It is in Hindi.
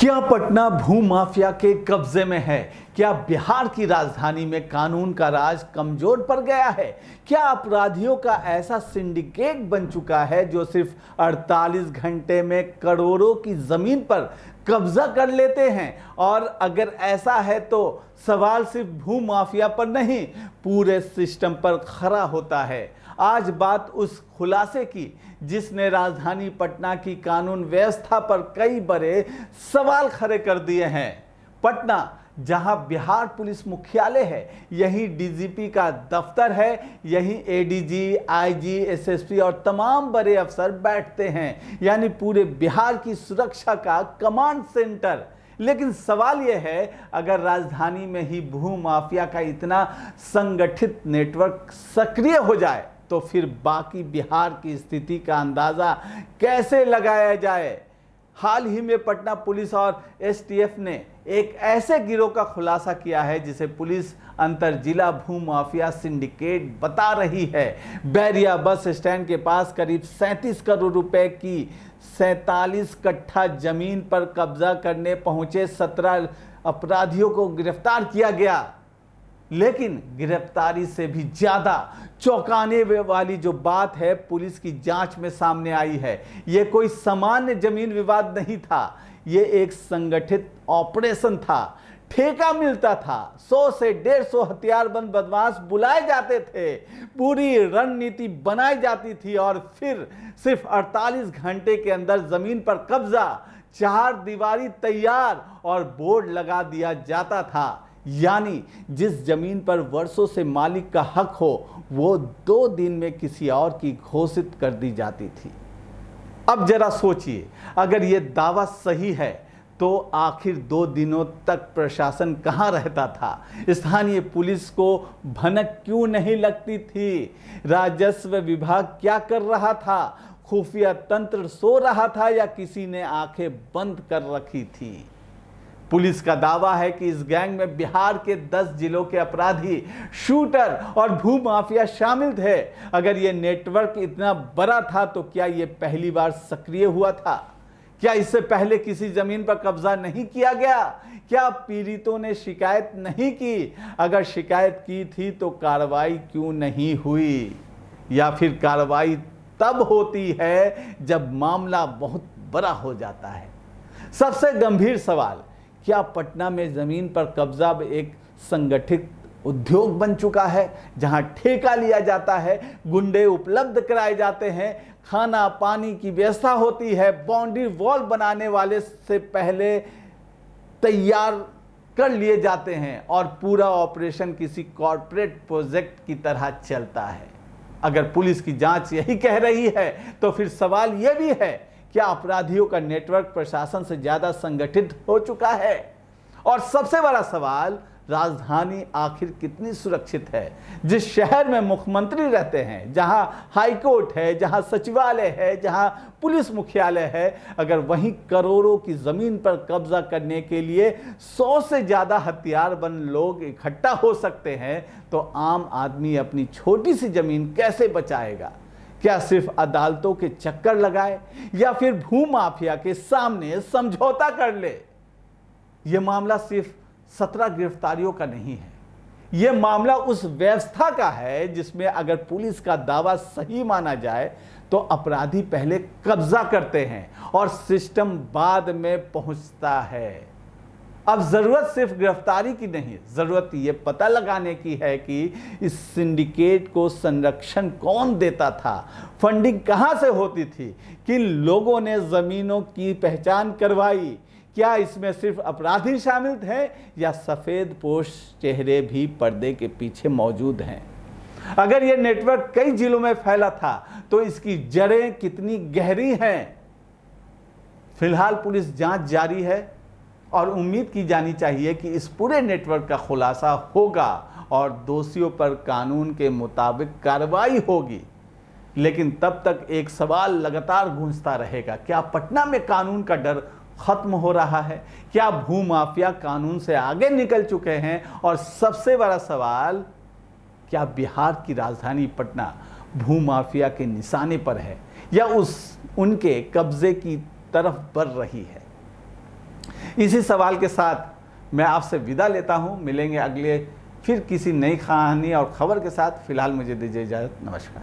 क्या पटना भूमाफिया के कब्जे में है? क्या बिहार की राजधानी में कानून का राज कमजोर पड़ गया है? क्या अपराधियों का ऐसा सिंडिकेट बन चुका है जो सिर्फ 48 घंटे में करोड़ों की जमीन पर कब्जा कर लेते हैं? और अगर ऐसा है तो सवाल सिर्फ भूमाफिया पर नहीं, पूरे सिस्टम पर खड़ा होता है। आज बात उस खुलासे की जिसने राजधानी पटना की कानून व्यवस्था पर कई बड़े सवाल खड़े कर दिए हैं। पटना जहां बिहार पुलिस मुख्यालय है, यहीं डीजीपी का दफ्तर है, यहीं एडीजी, आईजी, एसएसपी और तमाम बड़े अफसर बैठते हैं, यानी पूरे बिहार की सुरक्षा का कमांड सेंटर। लेकिन सवाल यह है, अगर राजधानी में ही भूमाफिया का इतना संगठित नेटवर्क सक्रिय हो जाए तो फिर बाकी बिहार की स्थिति का अंदाजा कैसे लगाया जाए? हाल ही में पटना पुलिस और एसटीएफ ने एक ऐसे गिरोह का खुलासा किया है जिसे पुलिस अंतर जिला भूमाफिया सिंडिकेट बता रही है। बैरिया बस स्टैंड के पास करीब 37 करोड़ रुपए की 47 कट्ठा जमीन पर कब्जा करने पहुंचे 17 अपराधियों को गिरफ्तार किया गया। लेकिन गिरफ्तारी से भी ज्यादा चौंकाने वाली जो बात है, पुलिस की जांच में सामने आई है। यह कोई सामान्य जमीन विवाद नहीं था, यह एक संगठित ऑपरेशन था। ठेका मिलता था, 100 से 150 हथियारबंद बदमाश बुलाए जाते थे, पूरी रणनीति बनाई जाती थी और फिर सिर्फ 48 घंटे के अंदर जमीन पर कब्जा, 4 दीवारी तैयार और बोर्ड लगा दिया जाता था। यानी जिस जमीन पर वर्षों से मालिक का हक हो, वो 2 दिन में किसी और की घोषित कर दी जाती थी। अब जरा सोचिए, अगर ये दावा सही है तो आखिर 2 दिनों तक प्रशासन कहां रहता था? स्थानीय पुलिस को भनक क्यों नहीं लगती थी? राजस्व विभाग क्या कर रहा था? खुफिया तंत्र सो रहा था या किसी ने आंखें बंद कर रखी थी? पुलिस का दावा है कि इस गैंग में बिहार के 10 जिलों के अपराधी, शूटर और भूमाफिया शामिल थे। अगर यह नेटवर्क इतना बड़ा था तो क्या यह पहली बार सक्रिय हुआ था? क्या इससे पहले किसी जमीन पर कब्जा नहीं किया गया? क्या पीड़ितों ने शिकायत नहीं की? अगर शिकायत की थी तो कार्रवाई क्यों नहीं हुई? या फिर कार्रवाई तब होती है जब मामला बहुत बड़ा हो जाता है। सबसे गंभीर सवाल, क्या पटना में जमीन पर कब्जा एक संगठित उद्योग बन चुका है जहां ठेका लिया जाता है, गुंडे उपलब्ध कराए जाते हैं, खाना पानी की व्यवस्था होती है, बाउंड्री वॉल बनाने वाले से पहले तैयार कर लिए जाते हैं और पूरा ऑपरेशन किसी कॉर्पोरेट प्रोजेक्ट की तरह चलता है? अगर पुलिस की जांच यही कह रही है तो फिर सवाल यह भी है, क्या अपराधियों का नेटवर्क प्रशासन से ज्यादा संगठित हो चुका है? और सबसे बड़ा सवाल, राजधानी आखिर कितनी सुरक्षित है? जिस शहर में मुख्यमंत्री रहते हैं, जहां हाईकोर्ट है, जहां सचिवालय है, जहां पुलिस मुख्यालय है, अगर वहीं करोड़ों की जमीन पर कब्जा करने के लिए 100 से ज्यादा हथियारबंद लोग इकट्ठा हो सकते हैं, तो आम आदमी अपनी छोटी सी जमीन कैसे बचाएगा? क्या सिर्फ अदालतों के चक्कर लगाए या फिर भूमाफिया के सामने समझौता कर ले? यह मामला सिर्फ 17 गिरफ्तारियों का नहीं है, यह मामला उस व्यवस्था का है जिसमें अगर पुलिस का दावा सही माना जाए तो अपराधी पहले कब्जा करते हैं और सिस्टम बाद में पहुंचता है। अब जरूरत सिर्फ गिरफ्तारी की नहीं, जरूरत यह पता लगाने की है कि इस सिंडिकेट को संरक्षण कौन देता था, फंडिंग कहां से होती थी, किन लोगों ने जमीनों की पहचान करवाई, क्या इसमें सिर्फ अपराधी शामिल थे या सफेद पोश चेहरे भी पर्दे के पीछे मौजूद हैं? अगर यह नेटवर्क कई जिलों में फैला था तो इसकी जड़ें कितनी गहरी हैं? फिलहाल पुलिस जांच जारी है और उम्मीद की जानी चाहिए कि इस पूरे नेटवर्क का खुलासा होगा और दोषियों पर कानून के मुताबिक कार्रवाई होगी। लेकिन तब तक एक सवाल लगातार गूंजता रहेगा, क्या पटना में कानून का डर खत्म हो रहा है? क्या भूमाफिया कानून से आगे निकल चुके हैं? और सबसे बड़ा सवाल, क्या बिहार की राजधानी पटना भूमाफिया के निशाने पर है या उनके कब्जे की तरफ बढ़ रही है? इसी सवाल के साथ मैं आपसे विदा लेता हूं। मिलेंगे अगले फिर किसी नई कहानी और खबर के साथ। फिलहाल मुझे दीजिए इजाज़त। नमस्कार।